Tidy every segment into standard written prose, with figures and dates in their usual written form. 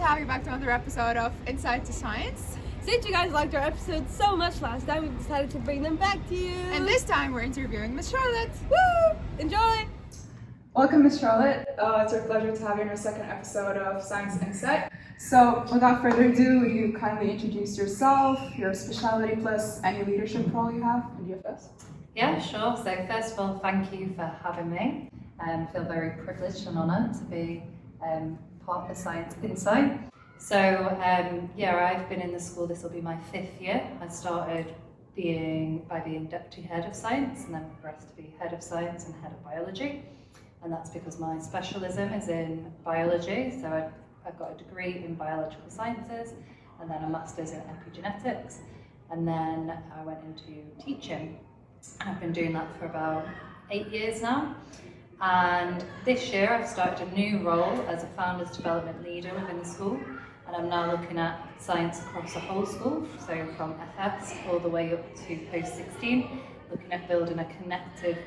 to have you back to another episode of Insight to Science. Since you guys liked our episodes so much last time, we decided to bring them back to you. And this time we're interviewing Miss Charlotte. Woo! Enjoy! Welcome, Miss Charlotte. It's our pleasure to have you in our second episode of Science Insight. So, without further ado, would you kindly introduce yourself, your specialty, plus any leadership role you have in DFS? Yeah, sure. So first of all, thank you for having me. I feel very privileged and honoured to be part of the Science Insight. So I've been in the school, this will be my 5th year. I started by being Deputy Head of Science and then progressed to be Head of Science and Head of Biology. And that's because my specialism is in biology. So I've got a degree in biological sciences and then a master's in epigenetics. And then I went into teaching. I've been doing that for about 8 years now. And this year I've started a new role as a Founders Development Leader within the school. And I'm now looking at science across the whole school, so from FS all the way up to post-16, looking at building a connected,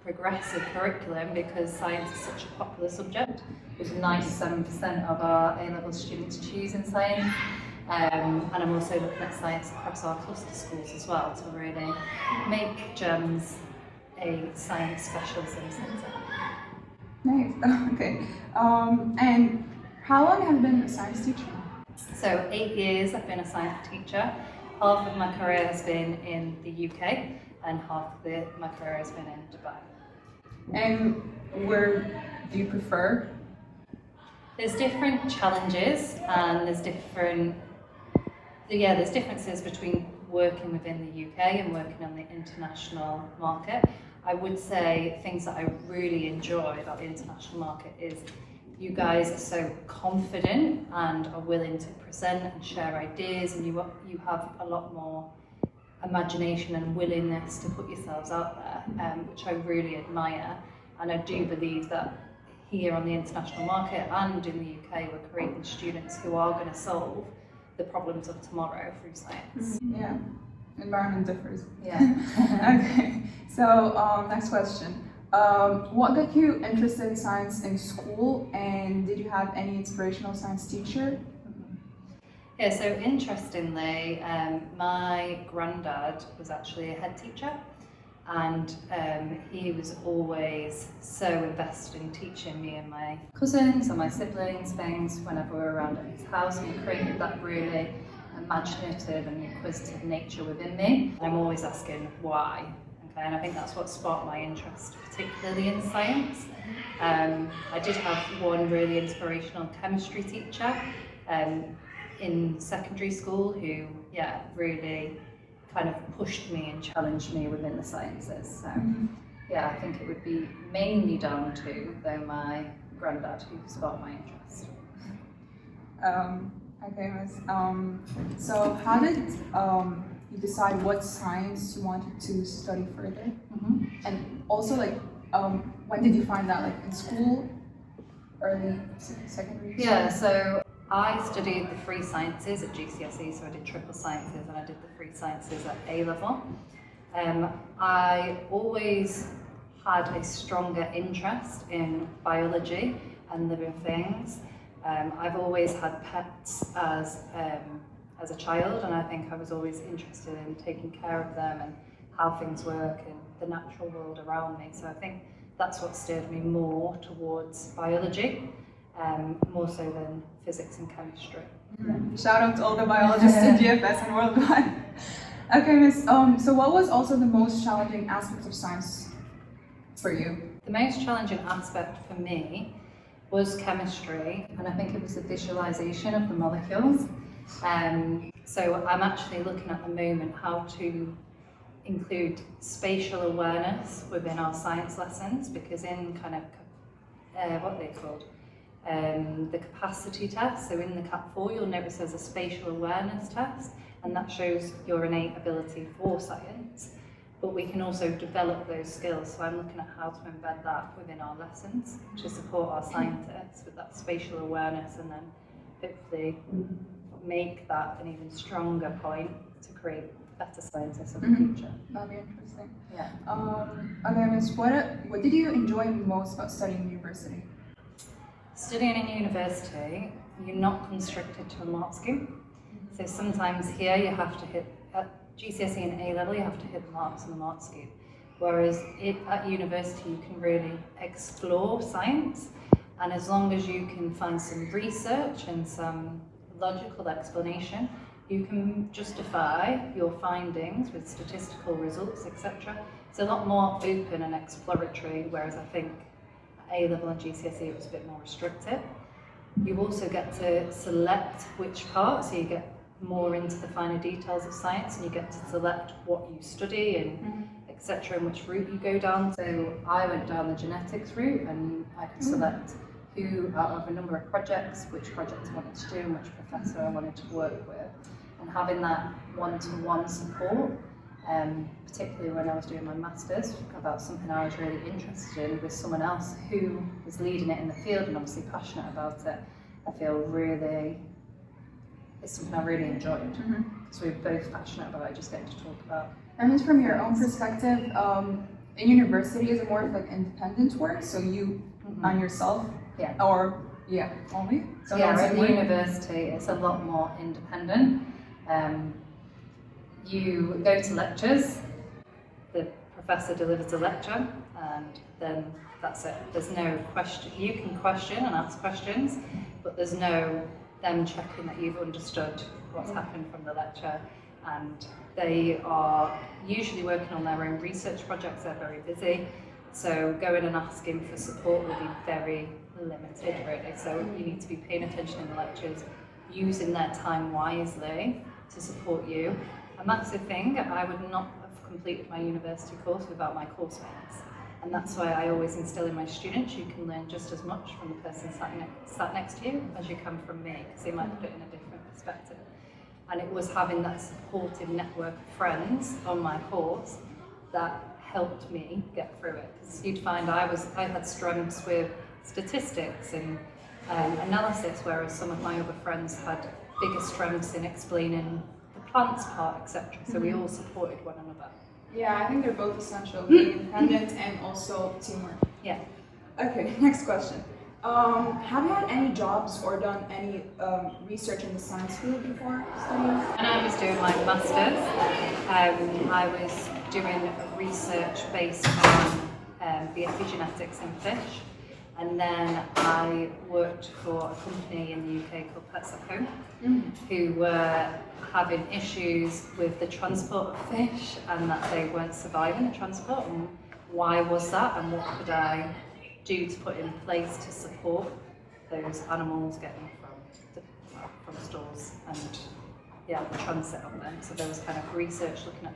progressive curriculum because science is such a popular subject, with 97% of our A-level students choosing science. And I'm also looking at science across our cluster schools as well to really make GEMS a science specialism centre. Nice. Okay. And how long have you been a science teacher? So 8 years I've been a science teacher. Half of my career has been in the UK and half of my career has been in Dubai. And where do you prefer? There's different challenges and there's differences between working within the UK and working on the international market. I would say things that I really enjoy about the international market is you guys are so confident and are willing to present and share ideas, and you have a lot more imagination and willingness to put yourselves out there, which I really admire. And I do believe that here on the international market and in the UK, we're creating students who are going to solve the problems of tomorrow through science. Yeah, environment differs. Yeah. Okay, so next question. What got you interested in science in school, and did you have any inspirational science teacher? Yeah, so interestingly, my granddad was actually a head teacher, and he was always so invested in teaching me and my cousins and my siblings things whenever we were around at his house. He created that really imaginative and inquisitive nature within me. I'm always asking why. Okay, and I think that's what sparked my interest, particularly in science. I did have one really inspirational chemistry teacher in secondary school who, really kind of pushed me and challenged me within the sciences. So, I think it would be mainly down to, though, my granddad who sparked my interest. Okay, Miss. So how did you decide what science you wanted to study further? And also, when did you find that, in school, early secondary? Yeah, so I studied the 3 sciences at GCSE, so I did triple sciences and I did the 3 sciences at A-level. I always had a stronger interest in biology and living things. I've always had pets as a child, and I think I was always interested in taking care of them and how things work in the natural world around me. So I think that's what steered me more towards biology, more so than physics and chemistry. Shout out to all the biologists in GFS and worldwide. Okay, Miss. So what was also the most challenging aspect of science for you? The most challenging aspect for me was chemistry, and I think it was the visualization of the molecules. So I'm actually looking at the moment how to include spatial awareness within our science lessons, because in kind of what are they called? The capacity test. So in the Cat 4, you'll notice there's a spatial awareness test, and that shows your innate ability for science. But we can also develop those skills. So I'm looking at how to embed that within our lessons to support our scientists with that spatial awareness, and then hopefully make that an even stronger point to create better scientists of the future. That'll be interesting. Yeah. Okay, Miss, what did you enjoy most about studying in university? Studying in university, you're not constricted to a mark scheme. So sometimes here you have to hit, at GCSE and A level, you have to hit the marks on the mark scheme. Whereas at university, you can really explore science. And as long as you can find some research and some logical explanation, you can justify your findings with statistical results, etc. It's a lot more open and exploratory, whereas I think at A level and GCSE it was a bit more restrictive. You also get to select which part, so you get more into the finer details of science, and you get to select what you study and etc. and which route you go down. So I went down the genetics route, and I could select who out of a number of projects, which projects I wanted to do and which professor I wanted to work with. And having that one-to-one support, particularly when I was doing my masters, about something I was really interested in with someone else who was leading it in the field and obviously passionate about it, I feel really, it's something I really enjoyed. So we're both passionate about it, just getting to talk about. And from your own perspective, in university, is it more of like independent work? So you on yourself? Yeah. Or only? So yeah, that's at like university it's a lot more independent. You go to lectures, the professor delivers a lecture, and then that's it. There's no question. You can question and ask questions, but there's no them checking that you've understood what's happened from the lecture. And they are usually working on their own research projects. They're very busy, so going and asking for support will be very limited, really. So you need to be paying attention in the lectures, using their time wisely to support you. A massive thing, I would not have completed my university course without my course mates. And that's why I always instill in my students, you can learn just as much from the person sat next to you as you can from me, because they might put it in a different perspective. And it was having that supportive network of friends on my course that helped me get through it. Because you'd find I had strengths with statistics and analysis, whereas some of my other friends had bigger strengths in explaining the plants part, etc. So we all supported one another. Yeah, I think they're both essential, being independent and also teamwork. Yeah. Okay, next question. Have you had any jobs or done any research in the science field before studying? When I was doing my masters, I was doing research based on the epigenetics in fish, and then I worked for a company in the UK called McHugh, who were having issues with the transport of fish and that they weren't surviving the transport, and why was that, and what could I do to put in place to support those animals getting from stores and the transit of them. So there was kind of research looking at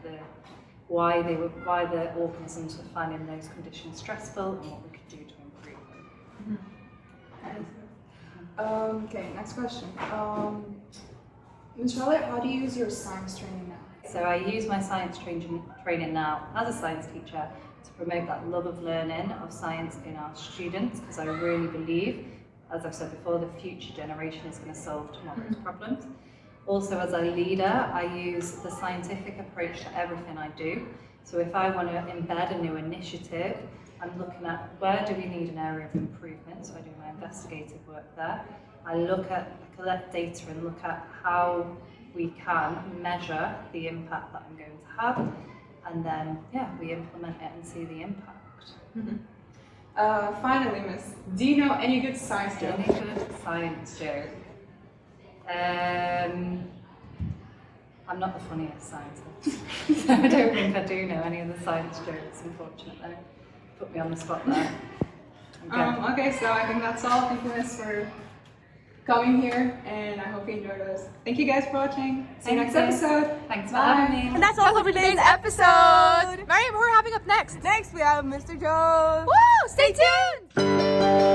why the organisms were finding those conditions stressful and what we could do to improve them. Okay, next question. Ms. Charlotte, how do you use your science training now? So I use my science training now as a science teacher to promote that love of learning of science in our students, because I really believe, as I've said before, the future generation is going to solve tomorrow's problems. Also, as a leader, I use the scientific approach to everything I do. So if I want to embed a new initiative, I'm looking at where do we need an area of improvement, so I do my investigative work there. I collect data and look at how we can measure the impact that I'm going to have, and then we implement it and see the impact. Finally, Miss, do you know any good science jokes? Any good science joke? I'm not the funniest scientist, so I don't think I do know any of the science jokes, unfortunately. Put me on the spot there. Okay, so I think that's all. Thank you, Miss, for coming here, and I hope you enjoyed us. Thank you guys for watching. See you next episode. Thanks for having me. And that's all for today's episode. Mariam, who are we having up next? Next, we have Mr. Jones. Woo! Stay tuned!